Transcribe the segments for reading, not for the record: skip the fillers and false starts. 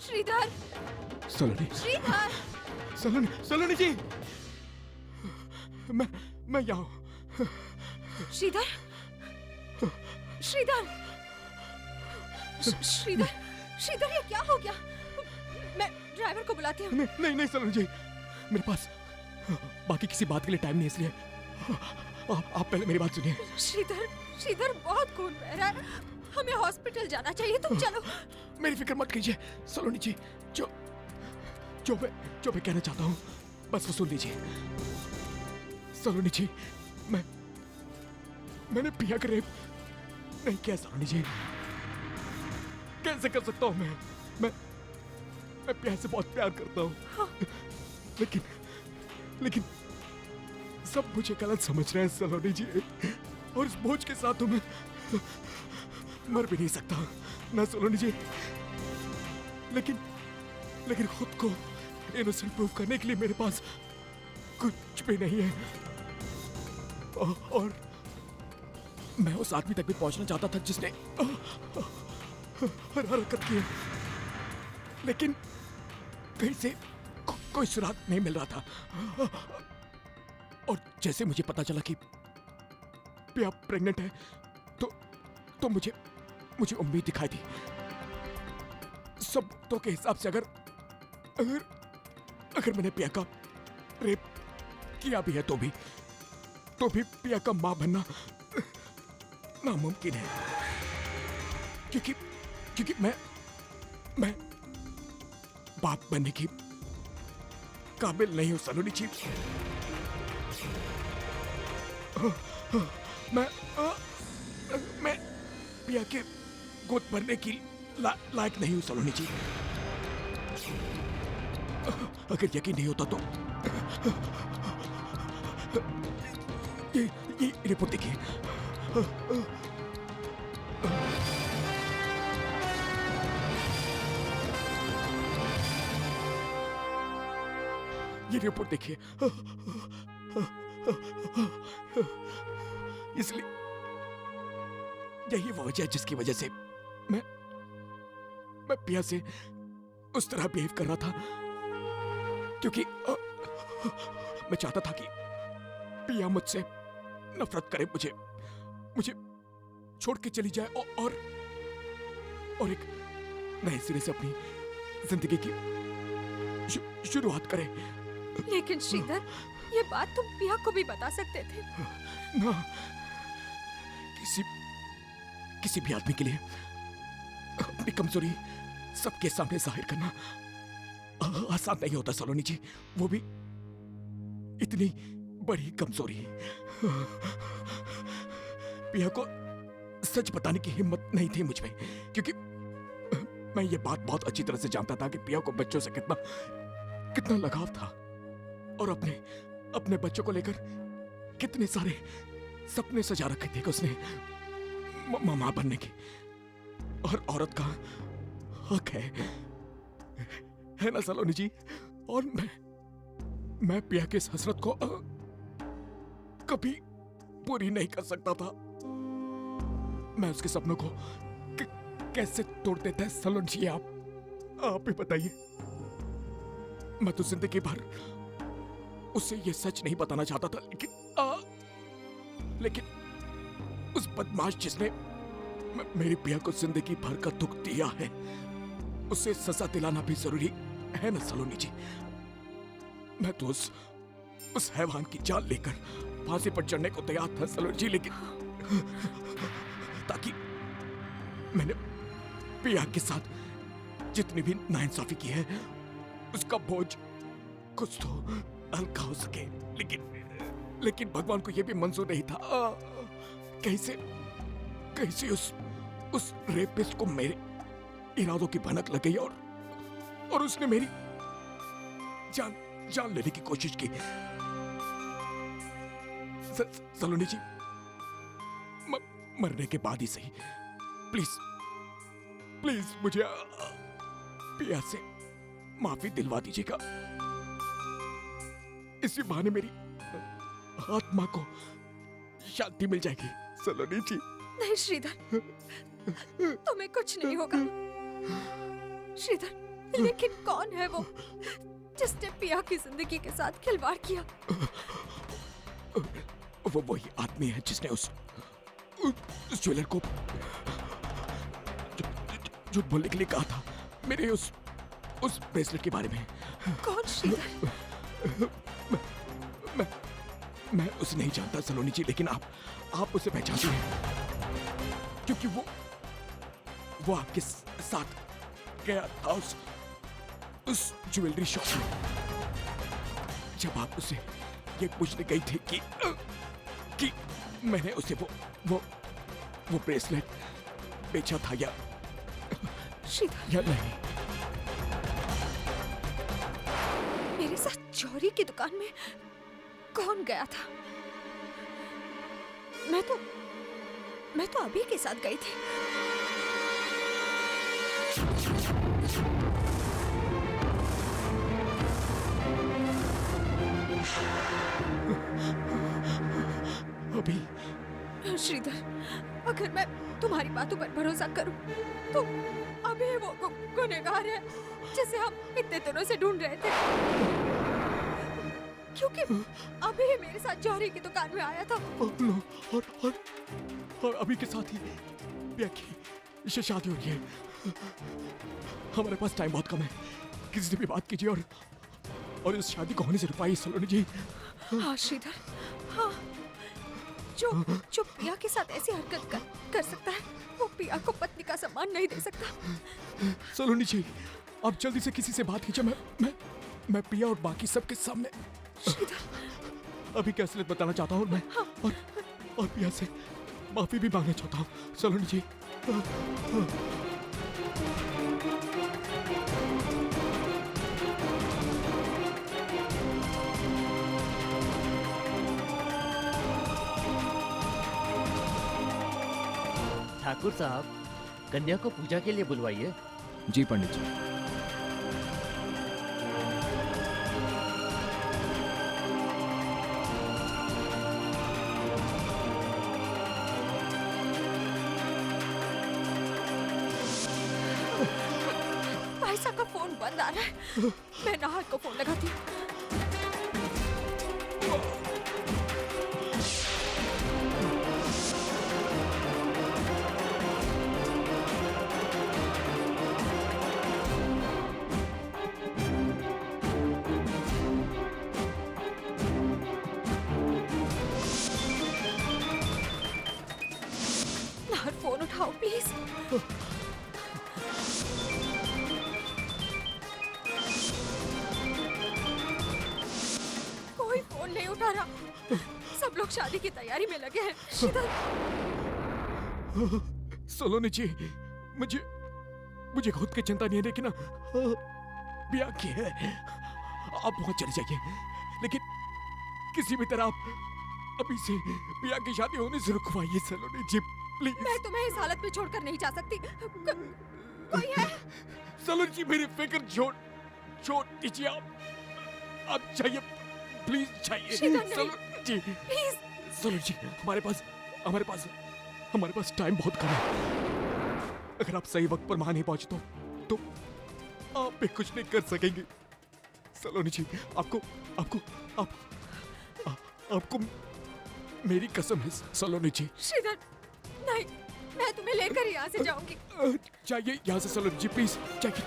श्रीधर, सलोनी, श्रीधर, सलोनी, सलोनी जी, मैं यहाँ हूँ। श्रीधर, श्रीधर, श्रीधर, श्रीधर, ये क्या हो गया? मैं ड्राइवर को बुलाती हूँ। नहीं नहीं नहीं सलोनी जी, मेरे पास बाकी किसी बात के लिए टाइम नहीं है, इसलिए आप पहले मेरी बात सुनिए। श्रीधर, श्रीधर, बहुत खून बह रहा है, हमें हॉस्पिटल जाना चाहिए, तुम चलो। मेरी फिक्र मत कीजिए सलोनी जी, जो मैं कहना चाहता हूँ बस वो सुन लीजिए। सलोनी जी, मैंने पिया का रेप नहीं किया सलोनी जी। कैसे कर सकता हूँ मैं पिया से बहुत प्यार करता हूँ। हाँ। लेकिन सब मुझे गलत समझ रहे हैं सलोनी जी, और इस बोझ के साथ तो मैं मर भी नहीं सकता ना सलोनी जी। लेकिन खुद को इनोसेंट प्रूव करने के लिए मेरे पास कुछ भी नहीं है, और मैं उस आदमी तक भी पहुंचना चाहता था जिसने हरकत की, लेकिन कहीं से कोई सुराग नहीं मिल रहा था। और जैसे मुझे पता चला कि पिया प्रेग्नेंट है तो मुझे उम्मीद दिखाई दी। सबूतों के हिसाब से अगर मैंने पिया का रेप किया भी है तो भी पिया का मां बनना नामुमकिन है, क्योंकि मैं बाप बनने की काबिल नहीं हूं सलोनी जी। मैं पिया के गोद भरने की लायक नहीं हूं सलोनी जी। अगर यकीन नहीं होता तो ये रिपोर्ट देखिए। ये रिपोर्ट देखिए। इसलिए यही वो वजह है जिसकी वजह से मैं पिया से उस तरह बिहेव कर रहा था, क्योंकि मैं चाहता था कि पिया मुझसे नफरत करे, मुझे छोड़ के चली जाए और एक नए सिरे से अपनी जिंदगी की शुरुआत करे। लेकिन श्रीधर, ये बात तुम पिया को भी बता सकते थे ना। किसी भी आदमी के लिए अपनी कमजोरी सबके सामने जाहिर करना आसान नहीं होता सलोनी जी, वो भी इतनी बड़ी कमजोरी। पिया को सच बताने की हिम्मत नहीं थी मुझ में, क्योंकि मैं ये बात बहुत अच्छी तरह से जानता था कि पिया को बच्चों से कितना लगाव था, और अपने बच्चों को लेकर कितने सारे सपने सजा रखे थे कि उसने मां बनने की। और औरत का हक है ना सलोनी जी। और मैं पिया की इस हसरत को कभी पूरी नहीं कर सकता था। मैं उसके सपनों को कैसे तोड़ देता है सलोनी जी, आप ही बताइए। मैं तो जिंदगी भर उसे ये सच नहीं बताना चाहता था, लेकिन उस बदमाश जिसने मेरी पिया को जिंदगी भर का दुख दिया है, उसे सजा दिलाना भी जरूरी है ना सलोनी जी। मैं तो उस हैवान की जान लेकर फांसी पर चढ़ने को तैयार था सलोनी जी, लेकिन ताकि मैंने पिया के साथ जितनी भी नाइंसाफी की है उसका बोझ कुछ तो हल्का हो सके, लेकिन भगवान को यह भी मंजूर नहीं था। कैसे उस रेपिस्ट को मेरे इरादों की भनक लग गई और उसने मेरी जान लेने की कोशिश की। सलोनी जी, मरने के बाद ही सही, प्लीज मुझे पिया से माफी दिलवा दीजिएगा। इसी बहाने मेरी आत्मा को शांति मिल जाएगी सलोनी जी। नहीं श्रीधर, तुम्हें कुछ नहीं होगा। श्रीधर, लेकिन कौन है वो जिसने पिया की जिंदगी के साथ खिलवाड़ किया? वो वही आदमी है जिसने उस ज्वेलर को झूठ बोलने के लिए कहा था मेरे उस ब्रेसलेट के बारे में। कौन श्रीधर? मैं उसे नहीं जानता सलोनी जी, लेकिन आप उसे पहचानती हैं क्योंकि वो आपके साथ गया था उस ज्वेलरी शॉप में जब आप उसे ये पूछने गई थी कि मैंने उसे वो ब्रेसलेट बेचा था या नहीं। मेरे साथ चोरी की दुकान में कौन गया था? मैं तो अभी के साथ गई थी। अभी श्रीधर, अगर मैं तुम्हारी बातों पर भरोसा करूं तो अभी वो गुनहगार है जिसे हम इतने दिनों से ढूंढ रहे थे, क्योंकि अभी मेरे साथ जौहरी की दुकान में आया था। और अभी के साथ ही पिया की शादी हो रही है। हमारे पास टाइम बहुत कम है, किसी से भी बात कीजिए और इस शादी को होने से रुपाइए सलोनी जी। हाँ श्रीधर, हाँ, जो पिया के साथ ऐसी हरकत कर सकता है वो पिया को पत्नी का सम्मान नहीं दे सकता। सलोनी जी, आप जल्दी से किसी से बात कीजिए। मैं पिया और बाकी सबके सामने अभी की असलियत बताना चाहता हूँ मैं। हाँ। और पिया से माफी भी मांगना चाहता हूँ सलोनी जी। ठाकुर साहब, कन्या को पूजा के लिए बुलवाइए। जी पंडित जी। भाई साहब का फोन बंद आ रहा है, मैं नाहर को फोन लगाती हूँ। नाहर, फोन उठाओ प्लीज। कोई फोन नहीं उठा रहा, सब लोग शादी की तैयारी में लगे हैं। श्रीधर, सलोनी जी, मुझे खुद की चिंता नहीं है, लेकिन पिया की है। आप वहां चले जाइए, लेकिन किसी भी तरह आप अभी से पिया की शादी होने से रुकवाइए सलोनी जी, प्लीज। मैं तुम्हें इस हालत में छोड़कर नहीं जा सकती। कोई है? सलोनी जी, मेरी फिक्र छोड़ दीजिए। आप जाइए, प्लीज जाइए सलोनी जी। प्लीज सलोनी जी, हमारे पास टाइम बहुत कम है। अगर आप सही वक्त पर वहां नहीं पहुंचे तो आप भी कुछ नहीं कर सकेंगे सलोनी जी। आपको मेरी कसम है सलोनी जी। श्रीधर, नहीं, मैं तुम्हें लेकर यहाँ से जाऊंगी। जाइए यहाँ से सलोनी जी, प्लीज जाइए।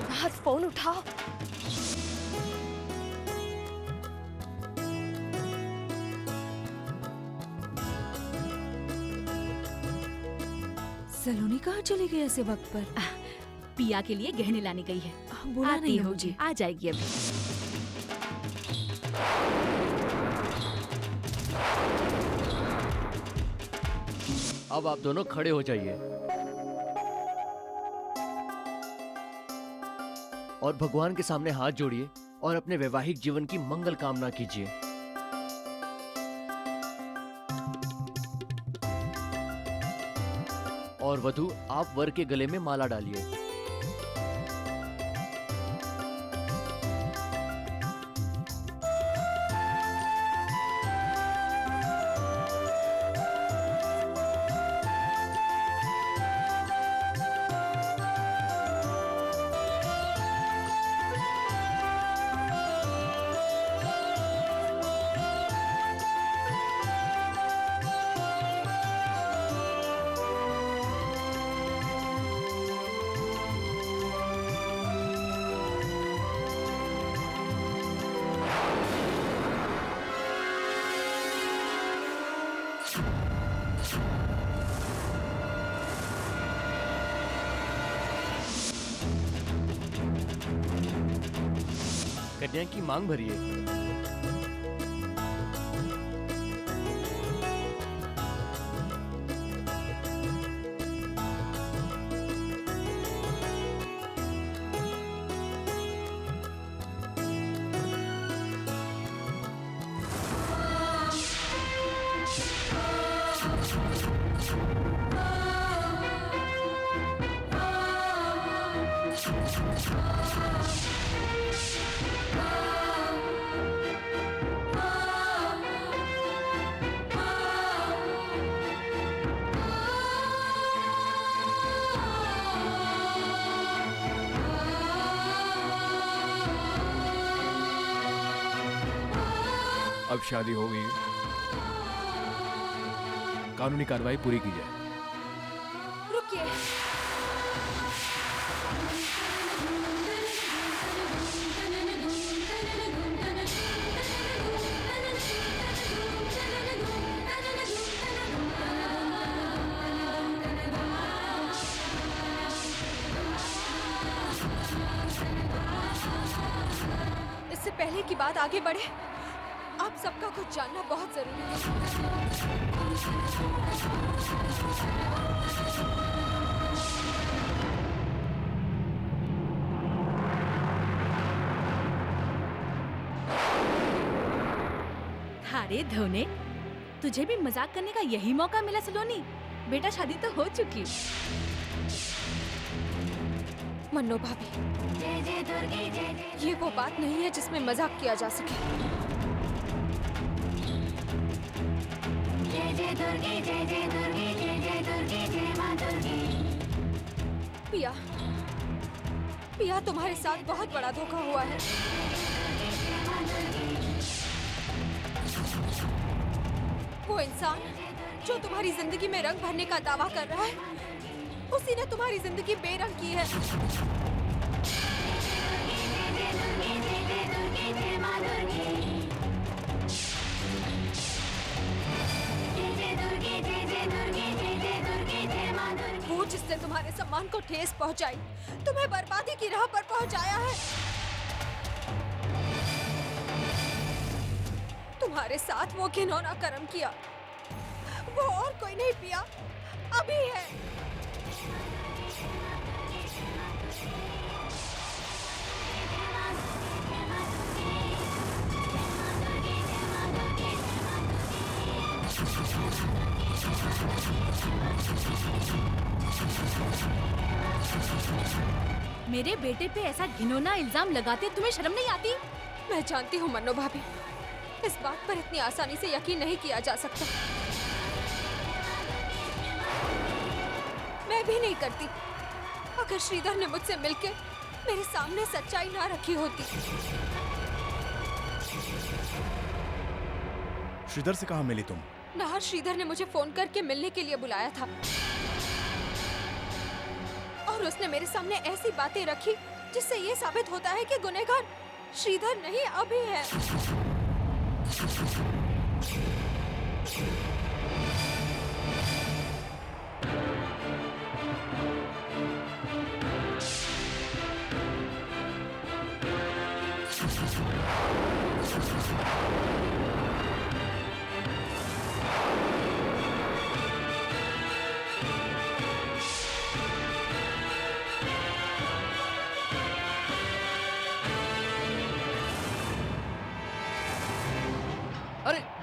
नाहर, फोन उठाओ। सलोनी कहाँ चली गई ऐसे वक्त पर? पिया के लिए गहने लाने गई है। बोला आती नहीं है होगी, मुझे। आ जाएगी अभी। अब आप दोनों खड़े हो जाइए और भगवान के सामने हाथ जोड़िए और अपने वैवाहिक जीवन की मंगल कामना कीजिए। और वधू, आप वर के गले में माला डालिए। कन्या की मांग भरिए। अब शादी हो गई, कानूनी कार्रवाई पूरी की जाए। रुकिए। इससे पहले की बात आगे बढ़े, आप सबका कुछ जानना बहुत जरूरी है। अरे धोने, तुझे भी मजाक करने का यही मौका मिला सलोनी। बेटा शादी तो हो चुकी। मन्नो भाभी, ये वो बात नहीं है जिसमें मजाक किया जा सके। पिया, पिया तुम्हारे साथ बहुत बड़ा धोखा हुआ है। वो इंसान जो तुम्हारी जिंदगी में रंग भरने का दावा कर रहा है, उसी ने तुम्हारी जिंदगी बेरंग की है। वो जिसने तुम्हारे सम्मान को ठेस पहुंचाई, तुम्हें बर्बादी की राह पर पहुंचाया है। तुम्हारे साथ वो घिनौना कर्म किया, वो और कोई नहीं पिया, अभी है। मेरे बेटे पे ऐसा घिनौना इल्जाम लगाते तुम्हें शर्म नहीं आती? मैं जानती हूँ मन्नो भाभी, इस बात पर इतनी आसानी से यकीन नहीं किया जा सकता। मैं भी नहीं करती अगर श्रीधर ने मुझसे मिलके मेरे सामने सच्चाई ना रखी होती। श्रीधर से कहाँ मिली तुम? नाहर श्रीधर ने मुझे फोन करके मिलने के लिए बुलाया था और उसने मेरे सामने ऐसी बातें रखी जिससे ये साबित होता है कि गुनहगार श्रीधर नहीं अभी है।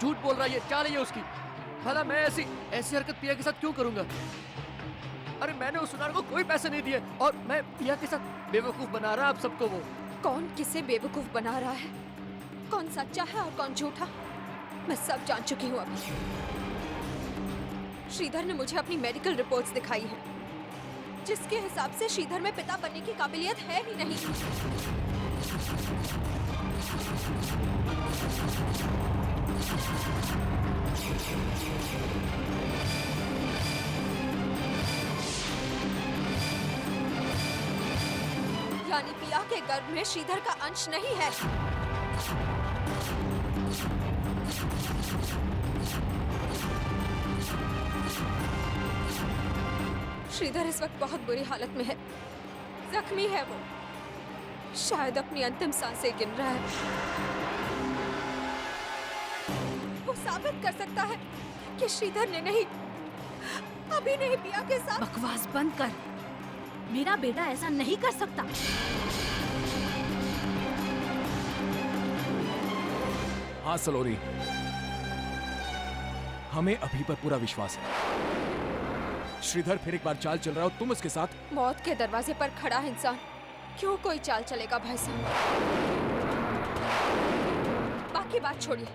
झूठ बोल रहा है, ये चाल है ये उसकी। भला मैं ऐसी हरकत पिया के साथ क्यों करूंगा? अरे मैंने उस सुनार को कोई पैसे नहीं दिए और मैं पिया के साथ बेवकूफ बना रहा आप सबको। वो कौन किसे बेवकूफ बना रहा है, कौन सच्चा है और कौन झूठा, मैं सब जान चुकी हूँ अभी। श्रीधर ने मुझे अपनी मेडिकल रिपोर्ट्स दिखाई है, जिसके हिसाब से श्रीधर में पिता बनने की काबिलियत है ही नहीं। यानी पिया के गर्भ में श्रीधर का अंश नहीं है। श्रीधर इस वक्त बहुत बुरी हालत में है, जख्मी है वो, शायद अपनी अंतिम सांसें गिन रहा है। वो साबित कर सकता है कि श्रीधर ने नहीं, अभी नहीं पिया के साथ। बकवास बंद कर, मेरा बेटा ऐसा नहीं कर सकता। हाँ सलोनी, हमें अभी पर पूरा विश्वास है। श्रीधर फिर एक बार चाल चल रहा हो, तुम उसके साथ। मौत के दरवाजे पर खड़ा इंसान क्यों कोई चाल चलेगा भाई साहब? बाकी बात छोड़िए,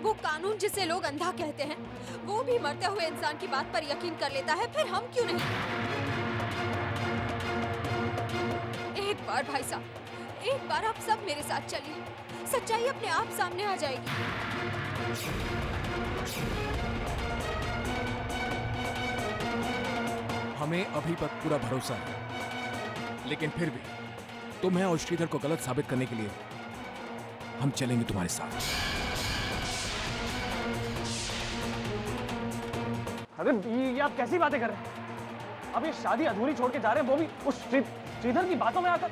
वो कानून जिसे लोग अंधा कहते हैं, वो भी मरते हुए इंसान की बात पर यकीन कर लेता है, फिर हम क्यों नहीं? एक बार भाई साहब, एक बार आप सब मेरे साथ चलिए, सच्चाई अपने आप सामने आ जाएगी। हमें अभी पर पूरा भरोसा है, लेकिन फिर भी तुम्हें और श्रीधर को गलत साबित करने के लिए हम चलेंगे तुम्हारे साथ। अरे ये आप कैसी बातें कर रहे हैं? अब ये शादी अधूरी छोड़ के जा रहे हैं, वो भी उस श्रीधर की बातों में आकर।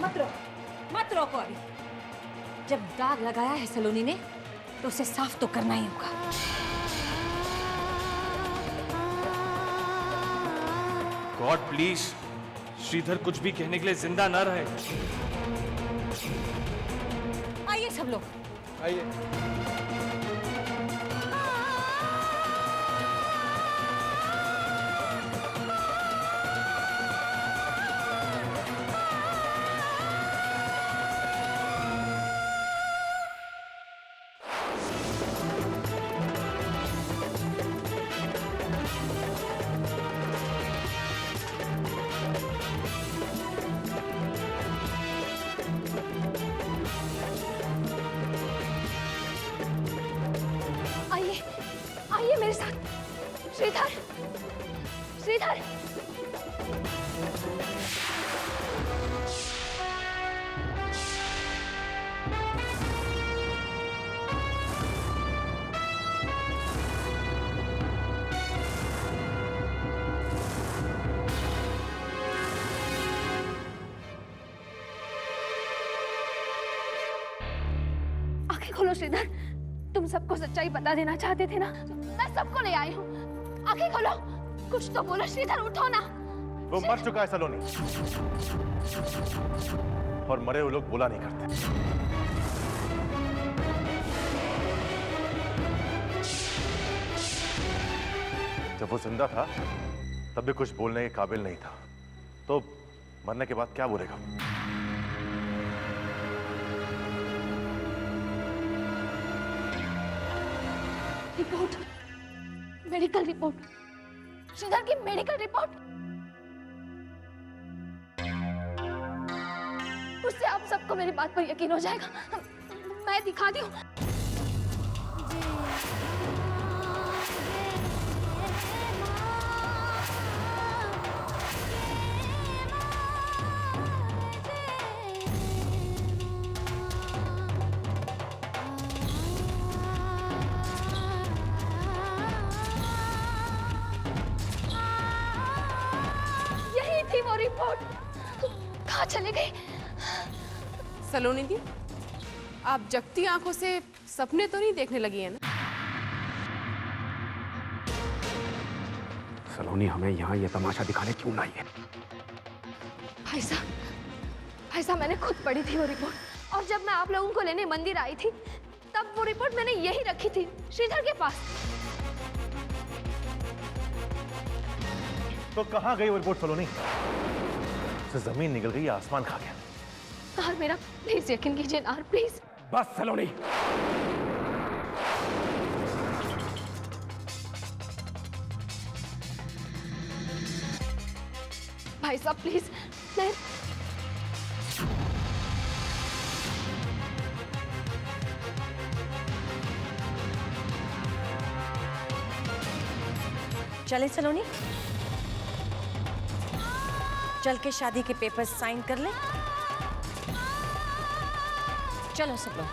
मत रोको अभी। जब दाग लगाया है सलोनी ने, तो उसे साफ तो करना ही होगा। गॉड प्लीज, श्रीधर कुछ भी कहने के लिए जिंदा न रहे। आइए सब लोग। आइए। आइए मेरे साथ। श्रीधर, श्रीधर। आंखें खोलो श्रीधर, तुम सबको सच्चाई बता देना चाहते थे ना, मैं सबको ले आई हूँ। आंखें खोलो, कुछ तो बोलो श्रीधर, उठो ना। वो मर चुका है सलोनी, और मरे हुए लोग बुला नहीं करते। जब वो जिंदा था तब भी कुछ बोलने के काबिल नहीं था, तो मरने के बाद क्या बोलेगा? रिपोर्ट, मेडिकल रिपोर्ट, श्रीधर की मेडिकल रिपोर्ट। उससे आप सबको मेरी बात पर यकीन हो जाएगा। मैं दिखाती हूँ। वो रिपोर्ट कहाँ चले गई? सलोनी दी, आप जगती आंखों से सपने तो नहीं देखने लगी है ना? सलोनी, हमें यहाँ ये तमाशा दिखाने क्यों लाई है? भाई साहब, मैंने खुद पढ़ी थी वो रिपोर्ट, और जब मैं आप लोगों को लेने मंदिर आई थी, तब वो रिपोर्ट मैंने यही रखी थी, श्रीधर के पास। तो कहाँ गई वो रिपोर्ट सलोनी? से जमीन निकल गई, आसमान खा गया। नाहर, मेरा प्लीज यकीन कीजिए नाहर, प्लीज। बस सलोनी, भाई साहब प्लीज। मैं चले सलोनी, चल के शादी के पेपर्स साइन कर ले। चलो सब लोग।